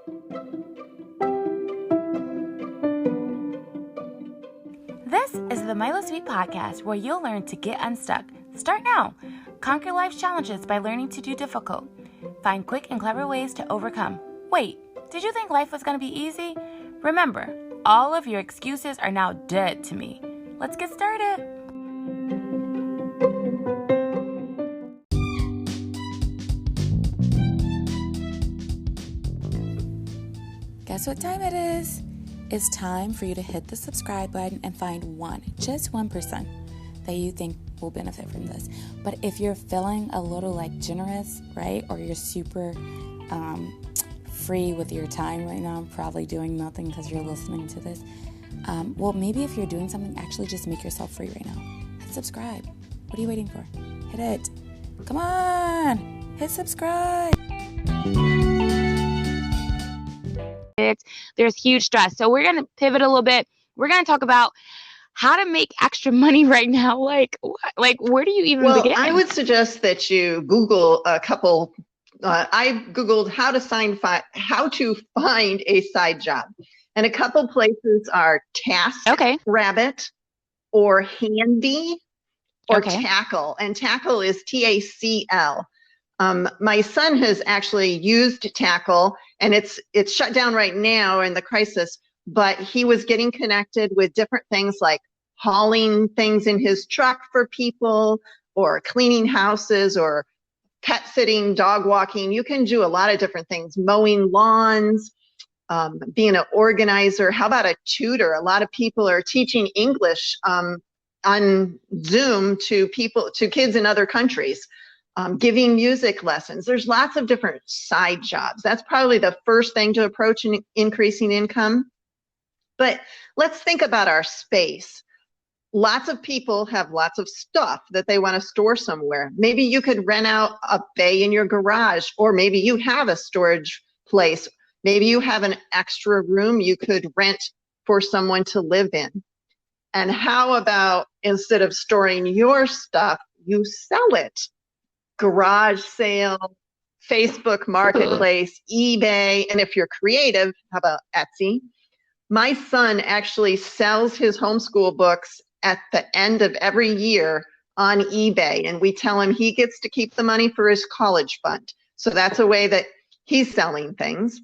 This is the Milo Sweet Podcast, where you'll learn to get unstuck. Start now. Conquer life's challenges by learning to do difficult. Find quick and clever ways to overcome. Wait, did you think life was going to be easy? Remember, all of your excuses are now dead to me. Let's get started. Guess what time it is? It's time for you to hit the subscribe button and find just 1% that you think will benefit from this. But if you're feeling a little like generous, right? Or you're super free with your time right now, probably doing nothing because you're listening to this. Well, maybe if you're doing something, actually just make yourself free right now. Hit subscribe. What are you waiting for? Hit it. Come on. Hit subscribe. There's huge stress. So we're going to pivot a little bit. We're going to talk about how to make extra money right now. Like where do you even begin? I would suggest that you Google a couple. I Googled how to find a side job. And a couple places are TaskRabbit or Handy or Tackle. And Tackle is TACL. My son has actually used Tackle, and it's shut down right now in the crisis, but he was getting connected with different things like hauling things in his truck for people, or cleaning houses, or pet sitting, dog walking. You can do a lot of different things, mowing lawns, being an organizer. How about a tutor? A lot of people are teaching English on Zoom to kids in other countries. Giving music lessons. There's lots of different side jobs. That's probably the first thing to approach in increasing income. But let's think about our space. Lots of people have lots of stuff that they want to store somewhere. Maybe you could rent out a bay in your garage, or maybe you have a storage place. Maybe you have an extra room you could rent for someone to live in. And how about, instead of storing your stuff, you sell it? Garage sale, Facebook Marketplace, eBay, and if you're creative, how about Etsy? My son actually sells his homeschool books at the end of every year on eBay, and we tell him he gets to keep the money for his college fund. So that's a way that he's selling things.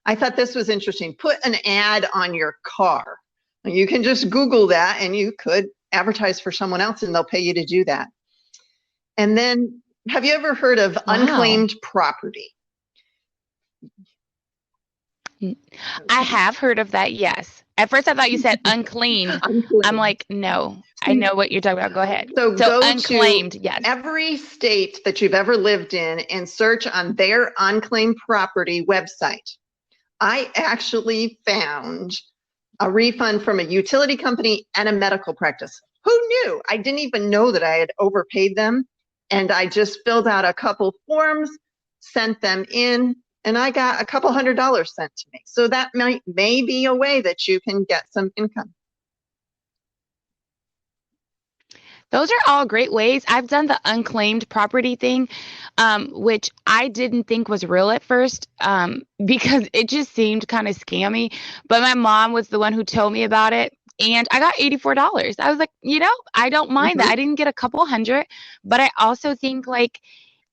I thought this was interesting. Put an ad on your car. You can just Google that, and you could advertise for someone else, and they'll pay you to do that. And then, have you ever heard of unclaimed property? I have heard of that, yes. At first I thought you said unclaimed. I'm like, no, I know what you're talking about. Go ahead. So go unclaimed, to yes. Every state that you've ever lived in and search on their unclaimed property website. I actually found a refund from a utility company and a medical practice. Who knew? I didn't even know that I had overpaid them. And I just filled out a couple forms, sent them in, and I got a couple $100 sent to me. So that may be a way that you can get some income. Those are all great ways. I've done the unclaimed property thing, which I didn't think was real at first, because it just seemed kind of scammy. But my mom was the one who told me about it. And I got $84. I was like, I don't mind that. I didn't get a couple $100, but I also think like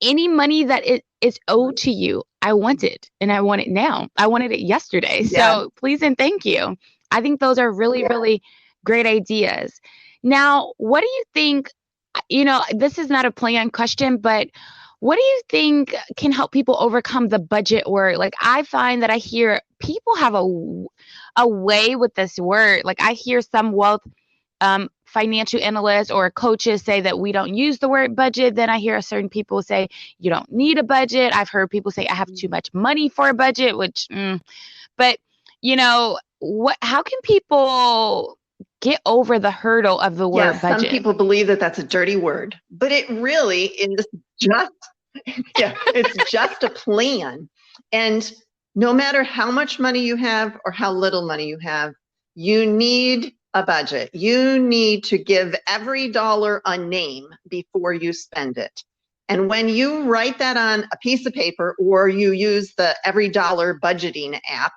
any money that is owed to you, I want it, and I want it now. I wanted it yesterday. Yeah. So please and thank you. I think those are really, really great ideas. Now, what do you think, this is not a planned question, but what do you think can help people overcome the budget word? Like, I find that I hear people have a way with this word. Like, I hear some wealth financial analysts or coaches say that we don't use the word budget. Then I hear certain people say you don't need a budget. I've heard people say I have too much money for a budget, which, but how can people get over the hurdle of the word budget? Some people believe that that's a dirty word, but it really is it's just a plan. And no matter how much money you have or how little money you have, you need a budget. You need to give every dollar a name before you spend it. And when you write that on a piece of paper or you use the Every Dollar budgeting app,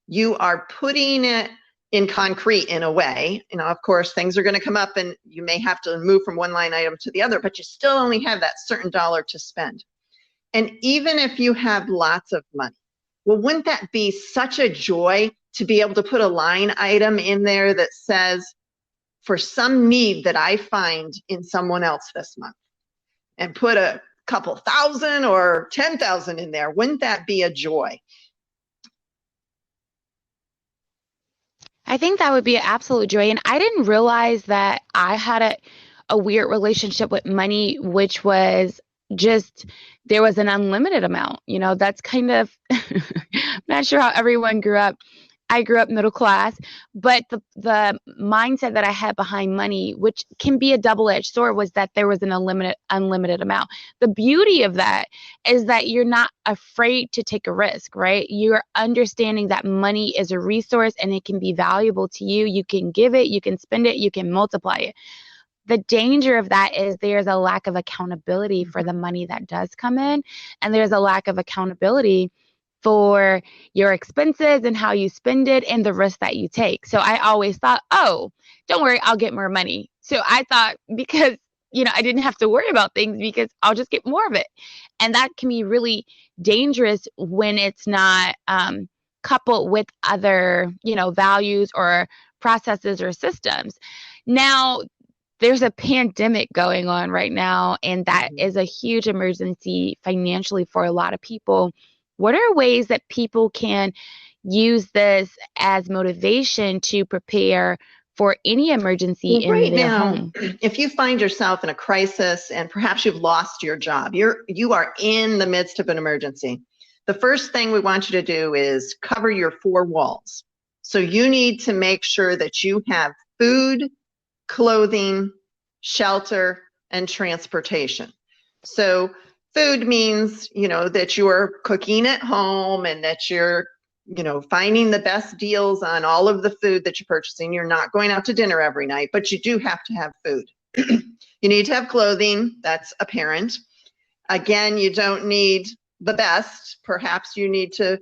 you are putting it in concrete in a way. Of course, things are going to come up and you may have to move from one line item to the other, but you still only have that certain dollar to spend. And even if you have lots of money, well, wouldn't that be such a joy to be able to put a line item in there that says, for some need that I find in someone else this month, and put a couple thousand or 10,000 in there? Wouldn't that be a joy? I think that would be an absolute joy. And I didn't realize that I had a weird relationship with money, which was just, there was an unlimited amount. That's kind of, I'm not sure how everyone grew up. I grew up middle class, but the mindset that I had behind money, which can be a double-edged sword, was that there was an unlimited amount. The beauty of that is that you're not afraid to take a risk, right? You're understanding that money is a resource and it can be valuable to you. You can give it, you can spend it, you can multiply it. The danger of that is there's a lack of accountability for the money that does come in, and there's a lack of accountability for your expenses and how you spend it and the risk that you take. So I always thought, oh, don't worry, I'll get more money. So I thought, because, I didn't have to worry about things because I'll just get more of it. And that can be really dangerous when it's not coupled with other, values or processes or systems. Now, there's a pandemic going on right now, and that is a huge emergency financially for a lot of people. What are ways that people can use this as motivation to prepare for any emergency in their home? If you find yourself in a crisis and perhaps you've lost your job, you are in the midst of an emergency, the first thing we want you to do is cover your four walls. So you need to make sure that you have food, clothing, shelter, and transportation. So food means, that you are cooking at home and that you're, finding the best deals on all of the food that you're purchasing. You're not going out to dinner every night, but you do have to have food. You need to have clothing. That's apparent. Again, you don't need the best. Perhaps you need to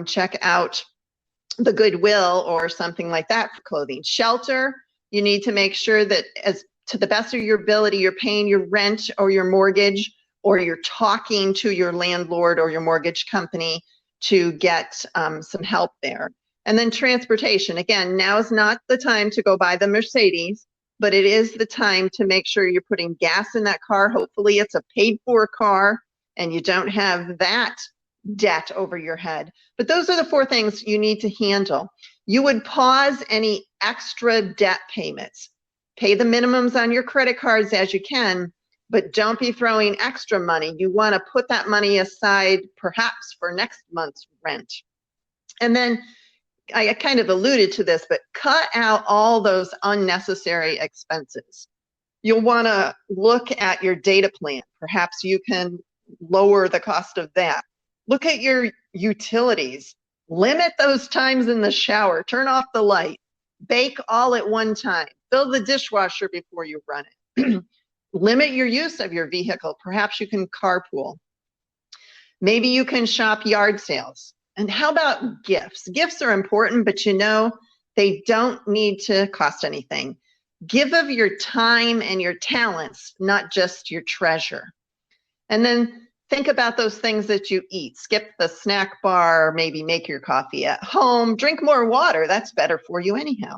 check out the Goodwill or something like that for clothing. Shelter, you need to make sure that, as to the best of your ability, you're paying your rent or your mortgage, or you're talking to your landlord or your mortgage company to get some help there. And then transportation. Again, now is not the time to go buy the Mercedes, but it is the time to make sure you're putting gas in that car. Hopefully it's a paid for car and you don't have that debt over your head. But those are the four things you need to handle. You would pause any extra debt payments. Pay the minimums on your credit cards as you can, but don't be throwing extra money. You want to put that money aside perhaps for next month's rent. And then I kind of alluded to this, but cut out all those unnecessary expenses. You'll want to look at your data plan. Perhaps you can lower the cost of that. Look at your utilities. Limit those times in the shower. Turn off the light. Bake all at one time. Fill the dishwasher before you run it. Limit your use of your vehicle. Perhaps you can carpool. Maybe you can shop yard sales. And how about gifts? Gifts are important, but they don't need to cost anything. Give of your time and your talents, not just your treasure. And then think about those things that you eat. Skip the snack bar, maybe make your coffee at home. Drink more water. That's better for you anyhow.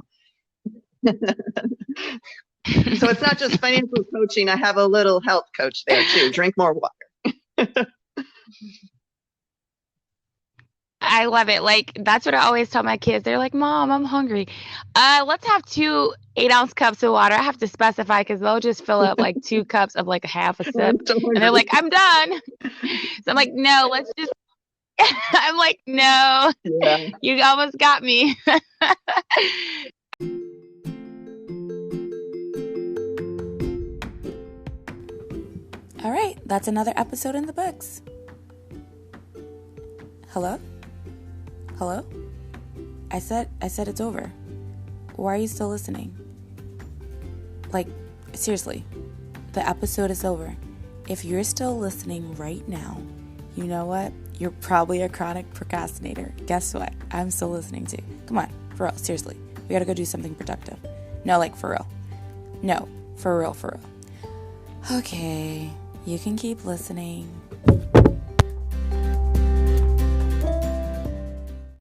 So it's not just financial coaching. I have a little health coach there too. Drink more water. I love it. That's what I always tell my kids. They're like, Mom, I'm hungry. Let's have 2 8-ounce cups of water. I have to specify because they'll just fill up 2 cups of a half a sip. And they're like, I'm done. So I'm like, no, let's just, I'm like, no, yeah. You almost got me. All right, that's another episode in the books. Hello? Hello? I said it's over. Why are you still listening? Seriously, the episode is over. if you're still listening right now, you know what? You're probably a chronic procrastinator. Guess what? I'm still listening too. Come on, for real, seriously. We gotta go do something productive. No, like for real. No, for real, for real. Okay, you can keep listening.